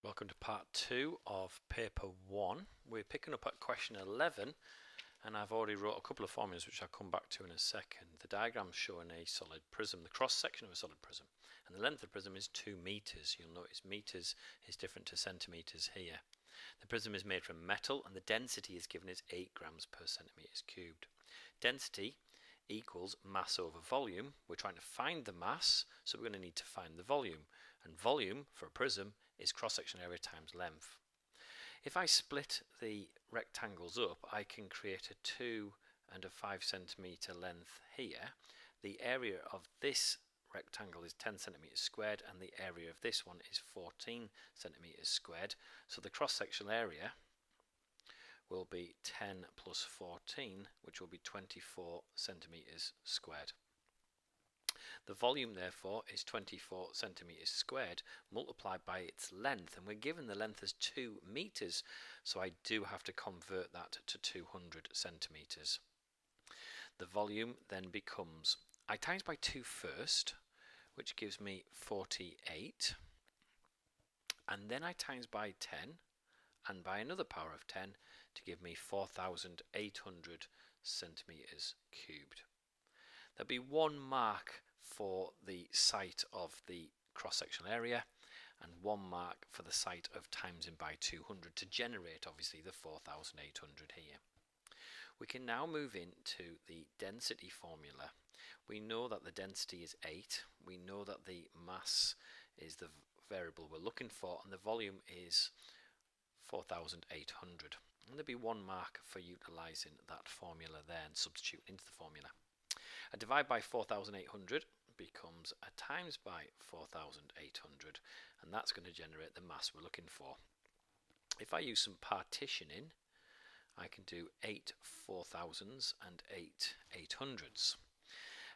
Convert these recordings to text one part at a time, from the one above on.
Welcome to part 2 of paper 1. We're picking up at question 11, and I've already wrote a couple of formulas which I'll come back to in a second. The diagram's showing a solid prism, the cross section of a solid prism, and the length of the prism is 2 meters. You'll notice meters is different to centimeters here. The prism is made from metal and the density is given as 8 grams per centimeters cubed. Density equals mass over volume. We're trying to find the mass, so we're going to need to find the volume. And volume for a prism is cross-section area times length. If I split the rectangles up, I can create a 2 and a 5 centimeter length here. The area of this rectangle is 10 centimeters squared and the area of this one is 14 centimeters squared. So the cross-sectional area will be 10 plus 14, which will be 24 centimeters squared. The volume, therefore, is 24 centimeters squared multiplied by its length, and we're given the length as 2 meters, so I do have to convert that to 200 centimeters. The volume then becomes, I times by 2 first, which gives me 48, and then I times by 10 and by another power of 10 to give me 4,800 centimeters cubed. There'll be one mark for the site of the cross-sectional area and one mark for the site of timesing by 200 to generate obviously the 4,800 here. We can now move into the density formula. We know that the density is 8, we know that the mass is the variable we're looking for, and the volume is 4,800. And there'll be one mark for utilising that formula there and substituting into the formula. A divide by 4,800 becomes a times by 4,800, and that's going to generate the mass we're looking for. If I use some partitioning, I can do 8 4,000s and 8 800s.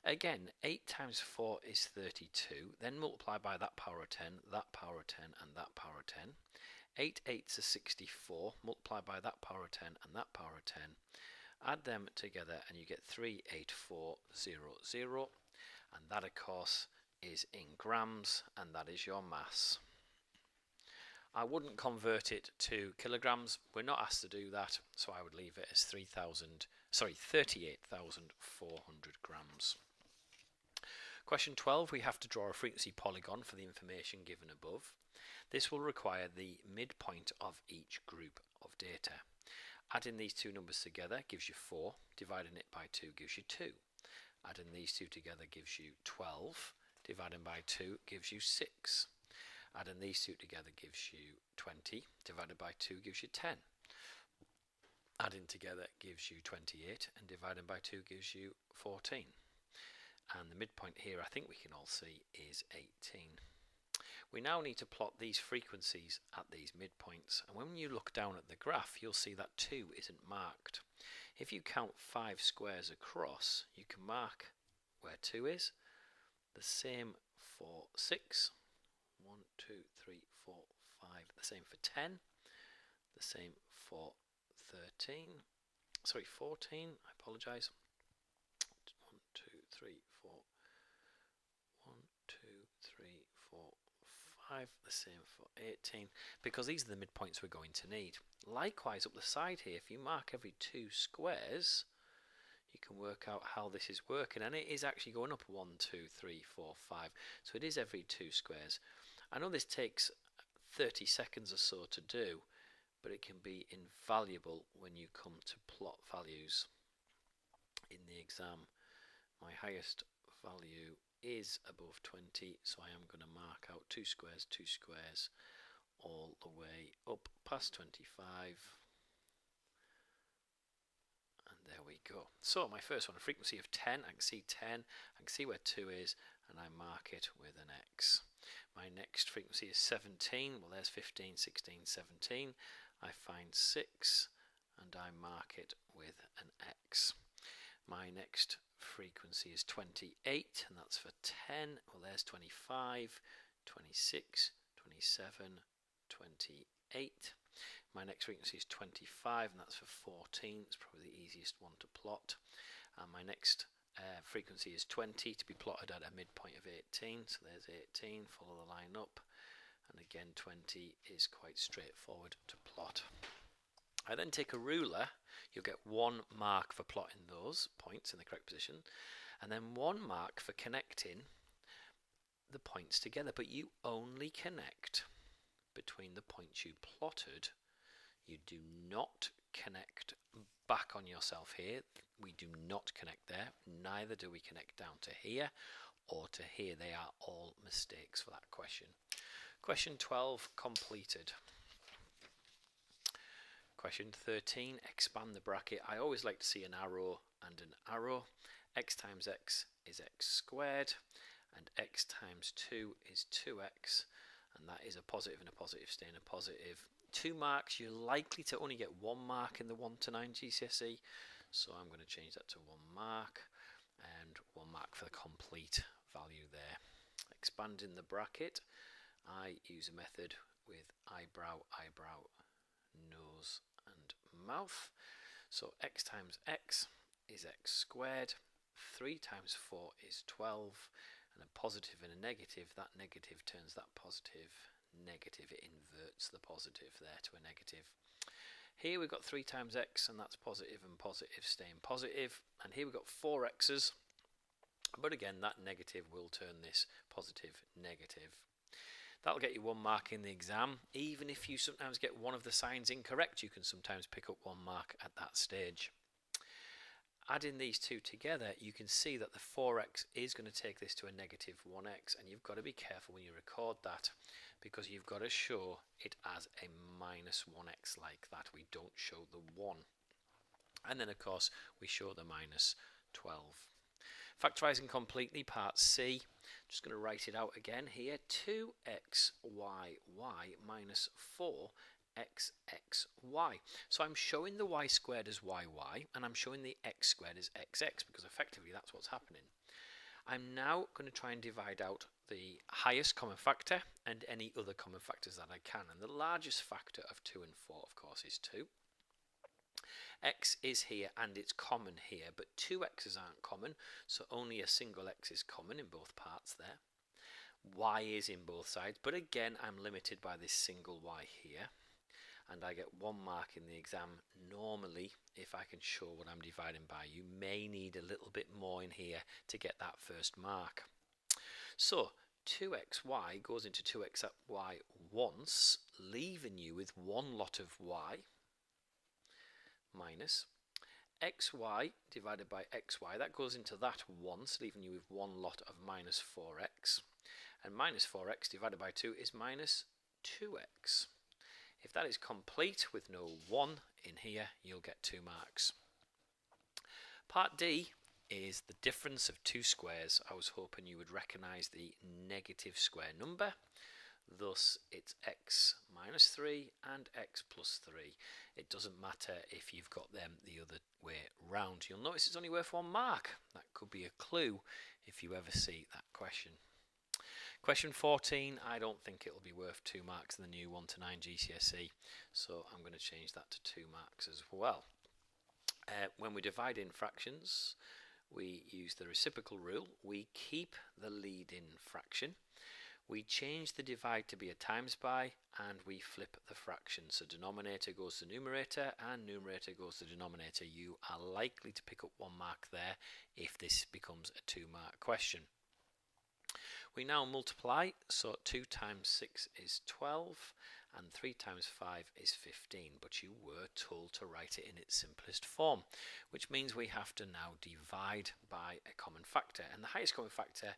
Again, 8 times 4 is 32, then multiply by that power of 10, that power of 10, and that power of 10. 8 8s are 64, multiply by that power of 10 and that power of 10. Add them together and you get 38400, and that of course is in grams, and that is your mass. I wouldn't convert it to kilograms, we're not asked to do that, so I would leave it as 38,400 grams. Question 12, we have to draw a frequency polygon for the information given above. This will require the midpoint of each group of data. Adding these two numbers together gives you 4, dividing it by 2 gives you 2. Adding these two together gives you 12, dividing by 2 gives you 6. Adding these two together gives you 20, divided by 2 gives you 10. Adding together gives you 28, and dividing by 2 gives you 14. And the midpoint here, I think we can all see, is 18. We now need to plot these frequencies at these midpoints, and when you look down at the graph you'll see that 2 isn't marked. If you count 5 squares across, you can mark where 2 is. The same for 6, 1, 2, 3, 4, 5, the same for 10, the same for 14, I apologise. 1, 2, 3, 4, 1, 2, 3, 4, 5, the same for 18, because these are the midpoints we're going to need. Likewise up the side here, if you mark every 2 squares, you can work out how this is working, and it is actually going up 1, 2, 3, 4, 5, so it is every 2 squares. I know this takes 30 seconds or so to do, but it can be invaluable when you come to plot values in the exam. My highest value is above 20, so I am going to mark out 2 squares, all the way up past 25. And there we go. So my first one, a frequency of 10, I can see 10, I can see where 2 is, and I mark it with an X. My next frequency is 17, well there's 15, 16, 17. I find 6 and I mark it with an X. My next frequency is 28, and that's for 10. Well, there's 25, 26, 27, 28. My next frequency is 25, and that's for 14. It's probably the easiest one to plot. And my next frequency is 20, to be plotted at a midpoint of 18. So there's 18, follow the line up. and again 20 is quite straightforward to plot. I then take a ruler. You'll get 1 mark for plotting those points in the correct position, and then 1 mark for connecting the points together, but you only connect between the points you plotted. You do not connect back on yourself here. We do not connect there, neither do we connect down to here or to here. They are all mistakes for that question. Question 12 completed. Question 13, expand the bracket. I always like to see an arrow and an arrow. X times x is x squared, and x times 2 is 2x, and that is a positive and a positive staying a positive. 2 marks. You're likely to only get 1 mark in the 1 to 9 GCSE, so I'm going to change that to 1 mark, and 1 mark for the complete value there. Expanding the bracket, I use a method with eyebrow, eyebrow, nose and mouth. So x times x is x squared, 3 times 4 is 12, and a positive and a negative, that negative turns that positive negative. It inverts the positive there to a negative. Here we've got 3 times x, and that's positive and positive staying positive, and here we've got 4 x's, but again that negative will turn this positive negative. That'll get you 1 mark in the exam. Even if you sometimes get one of the signs incorrect, you can sometimes pick up 1 mark at that stage. Adding these two together, you can see that the 4x is going to take this to a negative 1x, and you've got to be careful when you record that, because you've got to show it as a minus 1x like that. We don't show the 1. And then of course we show the minus 12. Factorising completely, part C. Just going to write it out again here. 2xyy minus 4xxy. So I'm showing the y squared as yy, and I'm showing the x squared as xx, because effectively that's what's happening. I'm now going to try and divide out the highest common factor and any other common factors that I can. And the largest factor of 2 and 4, of course, is 2. X is here and it's common here, but 2 x's aren't common, so only a single x is common in both parts there. Y is in both sides, but again I'm limited by this single y here, and I get 1 mark in the exam. Normally, if I can show what I'm dividing by, you may need a little bit more in here to get that first mark. So 2xy goes into 2xy once, leaving you with 1 lot of y, minus xy divided by xy, that goes into that once, leaving you with 1 lot of minus 4x, and minus 4x divided by 2 is minus 2x. If that is complete with no 1 in here, you'll get 2 marks. Part D is the difference of 2 squares. I was hoping you would recognise the negative square number. Thus it's x minus 3 and x plus 3. It doesn't matter if you've got them the other way round. You'll notice it's only worth 1 mark. That could be a clue if you ever see that question. Question 14, I don't think it'll be worth 2 marks in the new 1 to 9 GCSE, so I'm going to change that to 2 marks as well. When we divide in fractions, we use the reciprocal rule. We keep the leading fraction. We change the divide to be a times by, and we flip the fraction. So denominator goes to numerator and numerator goes to denominator. You are likely to pick up 1 mark there if this becomes a 2 mark question. We now multiply, so 2 times 6 is 12 and 3 times 5 is 15, but you were told to write it in its simplest form, which means we have to now divide by a common factor, and the highest common factor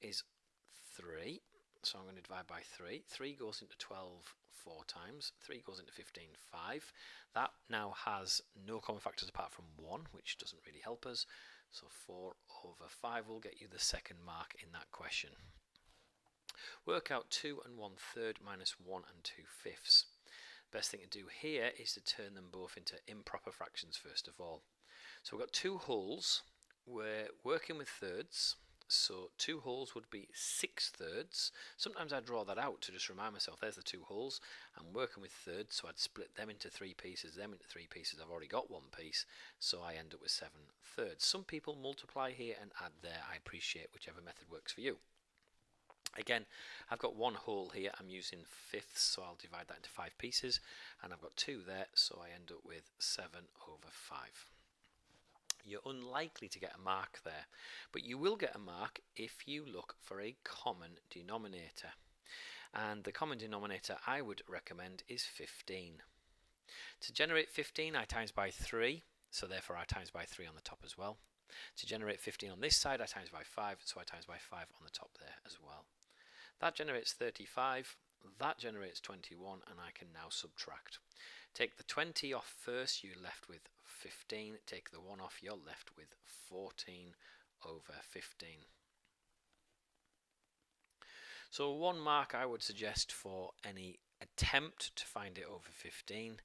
is 3. So I'm going to divide by 3. 3 goes into 12 4 times. 3 goes into 15 5. That now has no common factors apart from 1, which doesn't really help us. So 4 over 5 will get you the 2nd mark in that question. Work out 2 1/3 minus 1 2/5. Best thing to do here is to turn them both into improper fractions first of all. So we've got 2 wholes. We're working with thirds. So 2 wholes would be 6/3. Sometimes I draw that out to just remind myself there's the 2 wholes. I'm working with thirds, so I'd split them into 3 pieces, them into 3 pieces. I've already got 1 piece, so I end up with 7/3. Some people multiply here and add there. I appreciate whichever method works for you. Again, I've got one whole here, I'm using fifths, so I'll divide that into 5 pieces, and I've got 2 there, so I end up with 7 over 5. You're unlikely to get a mark there, but you will get a mark if you look for a common denominator. And the common denominator I would recommend is 15. To generate 15, I times by 3, so therefore I times by 3 on the top as well. To generate 15 on this side, I times by 5, so I times by 5 on the top there as well. That generates 35, that generates 21, and I can now subtract. Take the 20 off first, you're left with 15. Take the 1 off, you're left with 14 over 15. So 1 mark I would suggest for any attempt to find it over 15,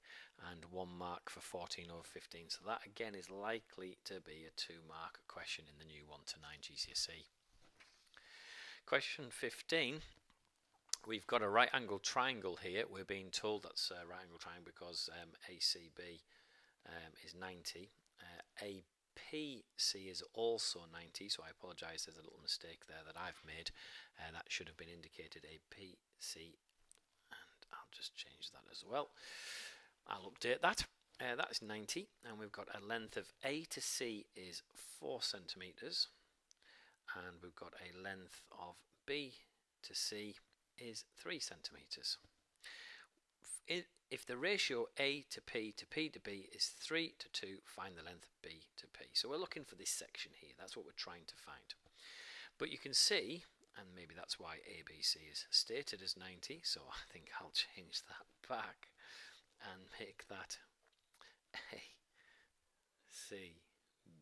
and 1 mark for 14 over 15. So that again is likely to be a 2-mark question in the new 1 to 9 GCSE. Question 15, we've got a right angled triangle here. We're being told that's a right angled triangle because ACB is 90. APC is also 90, so I apologise, there's a little mistake there that I've made. That should have been indicated APC, and I'll just change that as well. I'll update that. That is 90, and we've got a length of A to C is 4 centimetres, and we've got a length of B to C is 3 centimetres. If the ratio A to P to P to B is 3 to 2, find the length B to P. So we're looking for this section here. That's what we're trying to find. But you can see, and maybe that's why ABC is stated as 90, so I think I'll change that back and make that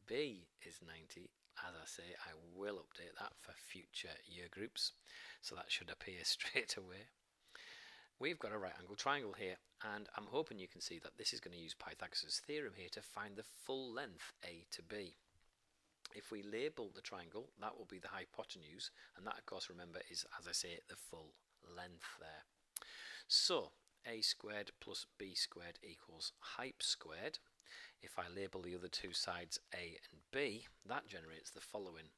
ACB is 90. As I say, I will update that for future year groups, so that should appear straight away. We've got a right angle triangle here, and I'm hoping you can see that this is going to use Pythagoras' theorem here to find the full length A to B. If we label the triangle, that will be the hypotenuse, and that of course, remember, is, as I say, the full length there. So A squared plus B squared equals height squared. If I label the other two sides A and B, that generates the following.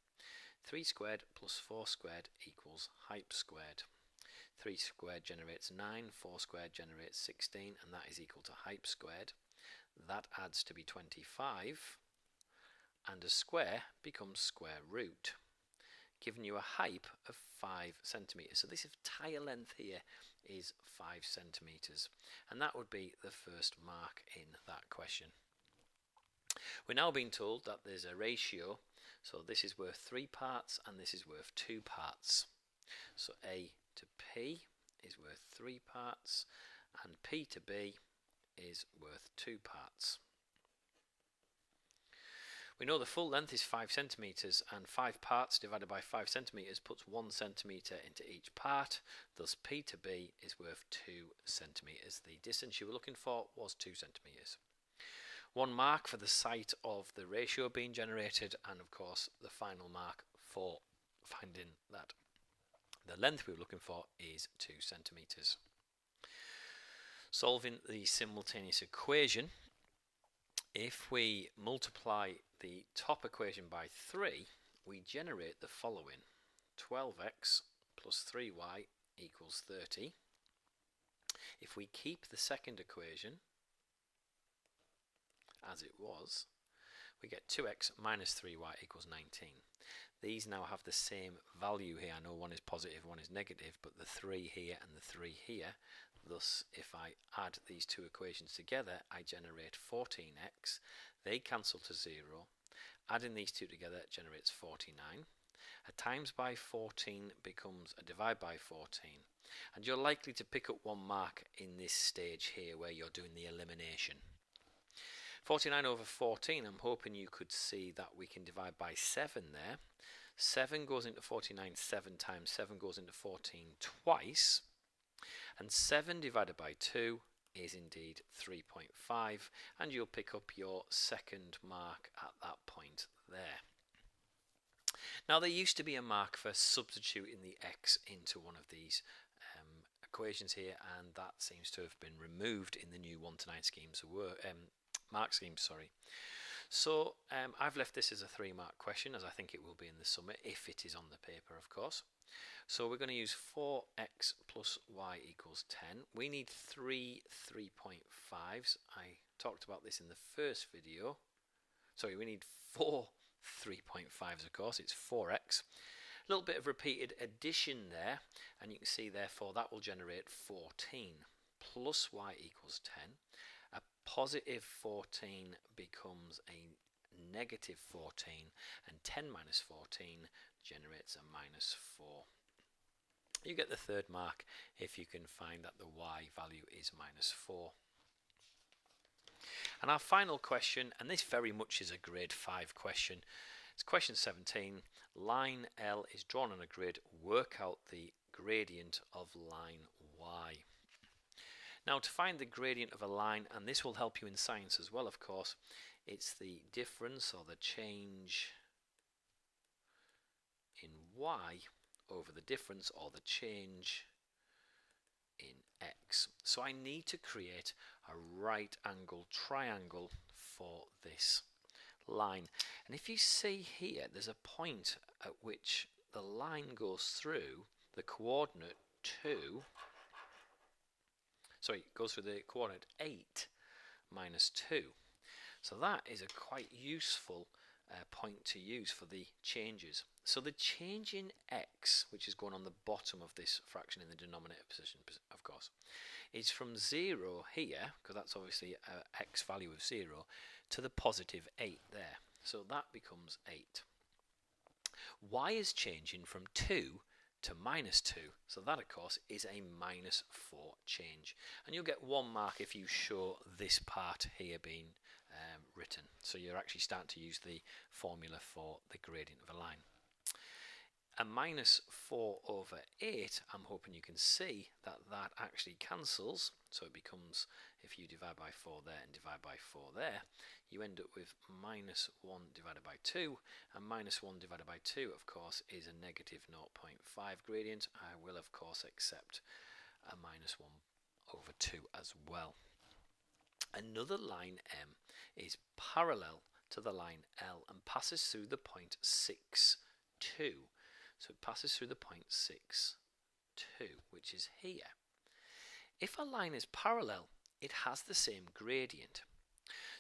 3 squared plus 4 squared equals height squared. 3 squared generates 9, 4 squared generates 16, and that is equal to height squared. That adds to be 25, and a square becomes square root, giving you a height of 5 centimetres. So this entire length here is 5 centimetres, and that would be the first mark in that question. We're now being told that there's a ratio, so this is worth 3 parts and this is worth 2 parts. So A to P is worth 3 parts and P to B is worth 2 parts. We know the full length is 5 centimetres, and 5 parts divided by 5 centimetres puts 1 centimetre into each part, thus P to B is worth 2 centimetres. The distance you were looking for was 2 centimetres. 1 mark for the site of the ratio being generated, and of course the final mark for finding that the length we were looking for is 2 centimetres. Solving the simultaneous equation, if we multiply the top equation by 3, we generate the following. 12x plus 3y equals 30. If we keep the second equation as it was, we get 2x minus 3y equals 19. These now have the same value here. I know one is positive, one is negative, but the 3 here and the 3 here. Thus, if I add these two equations together, I generate 14x. They cancel to 0. Adding these two together generates 49. A times by 14 becomes a divide by 14. And you're likely to pick up 1 mark in this stage here where you're doing the elimination. 49 over 14, I'm hoping you could see that we can divide by 7 there. 7 goes into 49 7 times, 7 goes into 14 twice. And 7 divided by 2 is indeed 3.5, and you'll pick up your second mark at that point there. Now there used to be a mark for substituting the x into one of these equations here, and that seems to have been removed in the new 1 to 9 schemes mark schemes, sorry. So I've left this as a 3-mark question, as I think it will be in the summer, if it is on the paper, of course. So we're going to use 4x plus y equals 10. We need 3 3.5s. I talked about this in the first video. Sorry, we need 4 3.5s, of course. It's 4x. A little bit of repeated addition there, and you can see therefore that will generate 14 plus y equals 10. A positive 14 becomes a negative 14, and 10 minus 14 generates a minus 4. You get the 3rd mark if you can find that the y value is minus 4. And our final question, and this very much is a grade 5 question, it's question 17. Line L is drawn on a grid. Work out the gradient of line Y. Now, to find the gradient of a line, and this will help you in science as well, of course, it's the difference or the change in y over the difference or the change in x. So I need to create a right angle triangle for this line. And if you see here, there's a point at which the line goes through the coordinate 2, sorry, it goes through the coordinate 8 minus 2. So that is a quite useful point to use for the changes. So the change in x, which is going on the bottom of this fraction in the denominator position, of course, is from 0 here, because that's obviously an x value of 0, to the positive 8 there. So that becomes 8. Y is changing from 2 to minus 2. So that, of course, is a minus 4 change. And you'll get 1 mark if you show this part here being written. So you're actually starting to use the formula for the gradient of a line. A minus 4 over 8, I'm hoping you can see that that actually cancels. So it becomes, if you divide by 4 there and divide by 4 there, you end up with minus 1 divided by 2. And minus 1 divided by 2, of course, is a negative 0.5 gradient. I will, of course, accept a minus 1 over 2 as well. Another line M is parallel to the line L and passes through the point 6, 2. So it passes through the point 6, 2, which is here. If a line is parallel, it has the same gradient.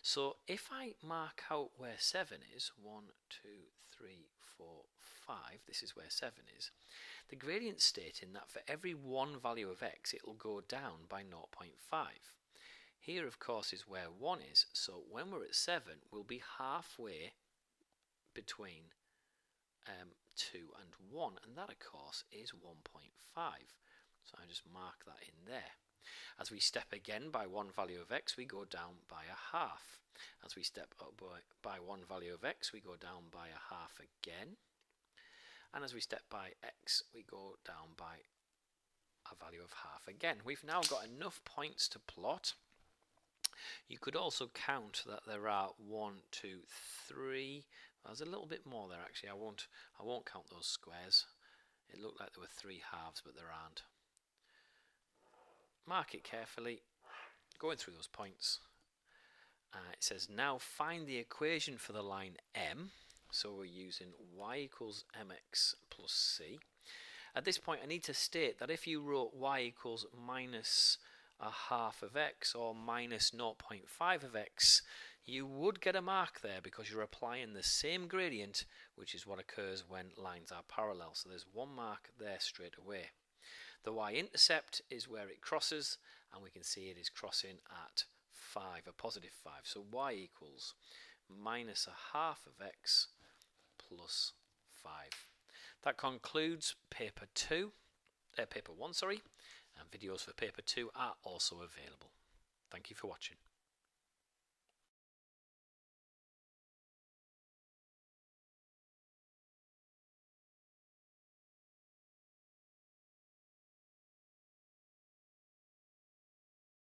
So if I mark out where 7 is, 1, 2, 3, 4, 5, this is where 7 is, the gradient stating that for every one value of x, it will go down by 0.5. Here, of course, is where 1 is, so when we're at 7, we'll be halfway between 2 and 1, and that, of course, is 1.5. So I just mark that in there. As we step again by one value of x, we go down by a half. As we step up by one value of x, we go down by a half again. And as we step by x, we go down by a value of half again. We've now got enough points to plot. You could also count that there are 1, 2, 3. There's a little bit more there actually. I won't count those squares. It looked like there were 3 halves, but there aren't. Mark it carefully, going through those points. It says now find the equation for the line M. So we're using y equals mx plus c. At this point I need to state that if you wrote y equals minus a half of x or minus 0.5 of x, you would get a mark there because you're applying the same gradient, which is what occurs when lines are parallel. So there's 1 mark there straight away. The y-intercept is where it crosses, and we can see it is crossing at 5, a positive 5. So y equals minus a half of x plus 5. That concludes paper 1, and videos for paper 2 are also available. Thank you for watching.